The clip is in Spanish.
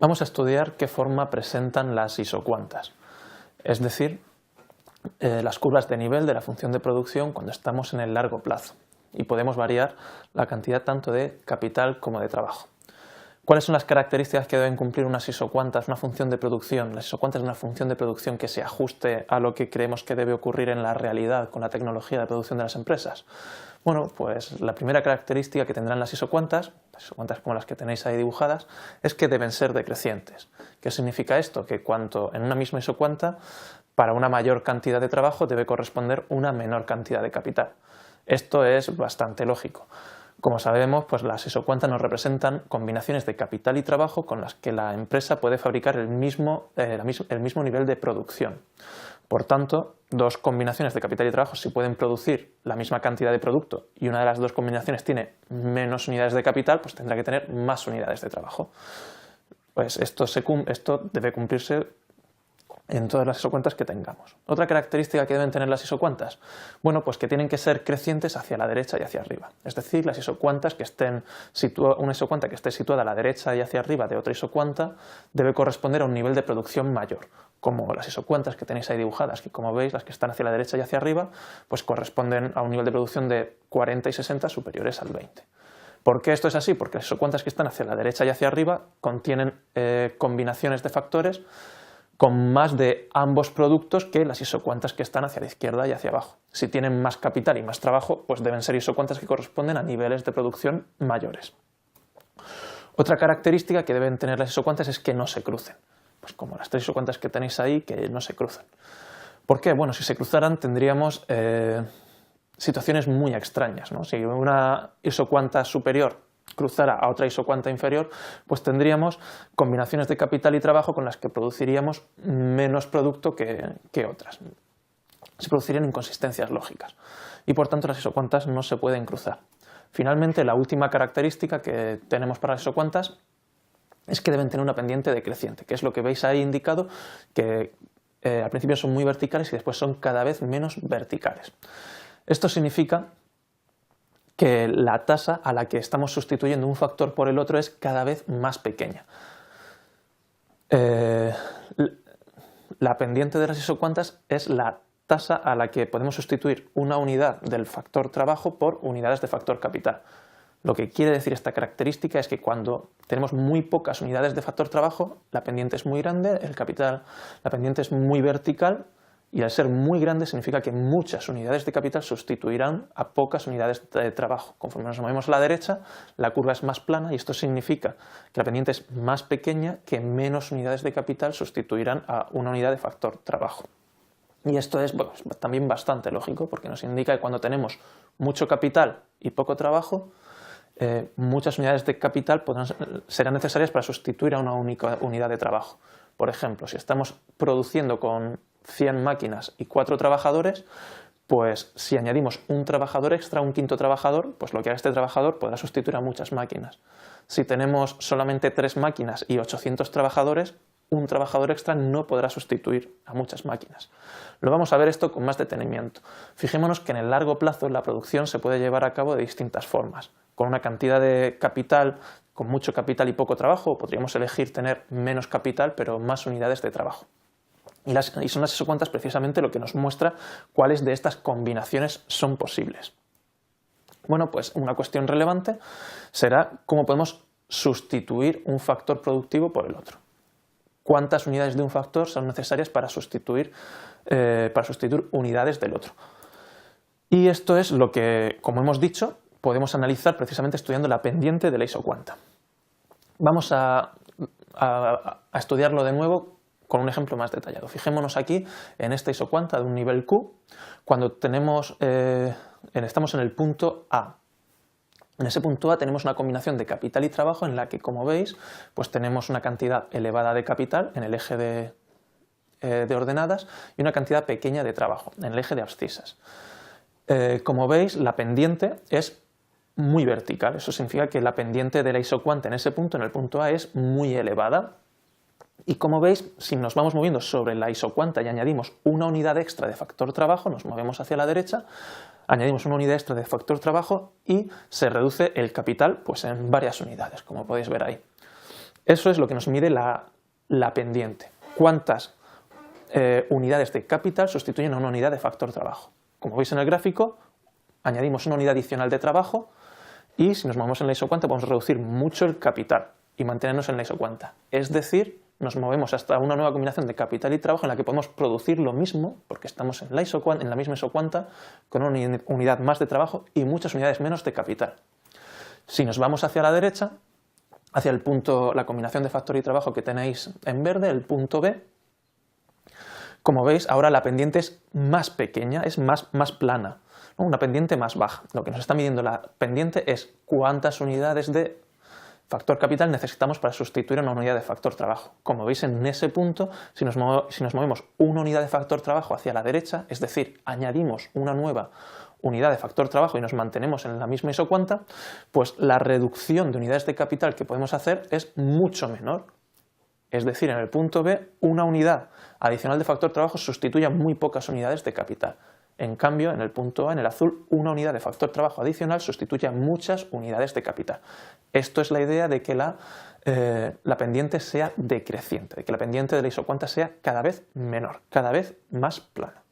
Vamos a estudiar qué forma presentan las isocuantas, es decir, las curvas de nivel de la función de producción cuando estamos en el largo plazo y podemos variar la cantidad tanto de capital como de trabajo. ¿Cuáles son las características que deben cumplir unas isocuantas, una función de producción? Las isocuantas es una función de producción que se ajuste a lo que creemos que debe ocurrir en la realidad con la tecnología de producción de las empresas. Bueno, pues la primera característica que tendrán las isocuantas como las que tenéis ahí dibujadas, es que deben ser decrecientes. ¿Qué significa esto? Que en una misma isocuanta, para una mayor cantidad de trabajo debe corresponder una menor cantidad de capital. Esto es bastante lógico. Como sabemos, pues las isocuantas nos representan combinaciones de capital y trabajo con las que la empresa puede fabricar el mismo nivel de producción. Por tanto, dos combinaciones de capital y trabajo, si pueden producir la misma cantidad de producto y una de las dos combinaciones tiene menos unidades de capital, pues tendrá que tener más unidades de trabajo. Pues esto debe cumplirse en todas las isocuantas que tengamos. Otra característica que deben tener las isocuantas, bueno, pues que tienen que ser crecientes hacia la derecha y hacia arriba. Es decir, las isocuantas una isocuanta que esté situada a la derecha y hacia arriba de otra isocuanta debe corresponder a un nivel de producción mayor, como las isocuantas que tenéis ahí dibujadas, que como veis, las que están hacia la derecha y hacia arriba, pues corresponden a un nivel de producción de 40 y 60 superiores al 20. ¿Por qué esto es así? Porque las isocuantas que están hacia la derecha y hacia arriba contienen combinaciones de factores con más de ambos productos que las isocuantas que están hacia la izquierda y hacia abajo. Si tienen más capital y más trabajo, pues deben ser isocuantas que corresponden a niveles de producción mayores. Otra característica que deben tener las isocuantas es que no se crucen, pues como las tres isocuantas que tenéis ahí, que no se cruzan. ¿Por qué? Bueno, si se cruzaran tendríamos situaciones muy extrañas, ¿no? Si una isocuanta superior cruzara a otra isocuanta inferior, pues tendríamos combinaciones de capital y trabajo con las que produciríamos menos producto que otras. Se producirían inconsistencias lógicas y por tanto las isocuantas no se pueden cruzar. Finalmente, la última característica que tenemos para las isocuantas es que deben tener una pendiente decreciente, que es lo que veis ahí indicado, que al principio son muy verticales y después son cada vez menos verticales. Esto significa que la tasa a la que estamos sustituyendo un factor por el otro es cada vez más pequeña. La pendiente de las isocuantas es la tasa a la que podemos sustituir una unidad del factor trabajo por unidades de factor capital. Lo que quiere decir esta característica es que cuando tenemos muy pocas unidades de factor trabajo, la pendiente es muy grande, la pendiente es muy vertical, y al ser muy grande significa que muchas unidades de capital sustituirán a pocas unidades de trabajo. Conforme nos movemos a la derecha, la curva es más plana y esto significa que la pendiente es más pequeña, que menos unidades de capital sustituirán a una unidad de factor trabajo. Y esto es también bastante lógico porque nos indica que cuando tenemos mucho capital y poco trabajo, muchas unidades de capital serán necesarias para sustituir a una única unidad de trabajo. Por ejemplo, si estamos produciendo con 100 máquinas y 4 trabajadores, pues si añadimos un trabajador extra, un quinto trabajador, pues lo que haga este trabajador podrá sustituir a muchas máquinas. Si tenemos solamente 3 máquinas y 800 trabajadores, un trabajador extra no podrá sustituir a muchas máquinas. Lo vamos a ver esto con más detenimiento. Fijémonos que en el largo plazo la producción se puede llevar a cabo de distintas formas. Con una cantidad de capital, con mucho capital y poco trabajo, podríamos elegir tener menos capital pero más unidades de trabajo. Y son las isocuantas precisamente lo que nos muestra cuáles de estas combinaciones son posibles. Bueno, pues una cuestión relevante será cómo podemos sustituir un factor productivo por el otro. ¿Cuántas unidades de un factor son necesarias para sustituir unidades del otro? Y esto es lo que, como hemos dicho, podemos analizar precisamente estudiando la pendiente de la isocuanta. Vamos a estudiarlo de nuevo con un ejemplo más detallado. Fijémonos aquí en esta isocuanta de un nivel Q, cuando estamos en el punto A. En ese punto A tenemos una combinación de capital y trabajo en la que, como veis, pues tenemos una cantidad elevada de capital en el eje de ordenadas y una cantidad pequeña de trabajo en el eje de abscisas. Como veis, la pendiente es muy vertical. Eso significa que la pendiente de la isocuanta en ese punto, en el punto A, es muy elevada. Y como veis, si nos vamos moviendo sobre la isocuanta y añadimos una unidad extra de factor trabajo, nos movemos hacia la derecha, añadimos una unidad extra de factor trabajo y se reduce el capital pues, en varias unidades, como podéis ver ahí. Eso es lo que nos mide la pendiente. ¿Cuántas unidades de capital sustituyen a una unidad de factor trabajo? Como veis en el gráfico, añadimos una unidad adicional de trabajo y si nos movemos en la isocuanta podemos reducir mucho el capital y mantenernos en la isocuanta. Es decir, nos movemos hasta una nueva combinación de capital y trabajo en la que podemos producir lo mismo, porque estamos en la misma isocuanta, con una unidad más de trabajo y muchas unidades menos de capital. Si nos vamos hacia la derecha, hacia el punto, la combinación de factor y trabajo que tenéis en verde, el punto B, como veis, ahora la pendiente es más pequeña, es más plana, ¿no? Una pendiente más baja. Lo que nos está midiendo la pendiente es cuántas unidades de factor capital necesitamos para sustituir a una unidad de factor trabajo. Como veis en ese punto, si nos movemos una unidad de factor trabajo hacia la derecha, es decir, añadimos una nueva unidad de factor trabajo y nos mantenemos en la misma isocuanta, pues la reducción de unidades de capital que podemos hacer es mucho menor. Es decir, en el punto B, una unidad adicional de factor trabajo sustituye a muy pocas unidades de capital. En cambio, en el punto A, en el azul, una unidad de factor trabajo adicional sustituye a muchas unidades de capital. Esto es la idea de que la pendiente sea decreciente, de que la pendiente de la isocuanta sea cada vez menor, cada vez más plana.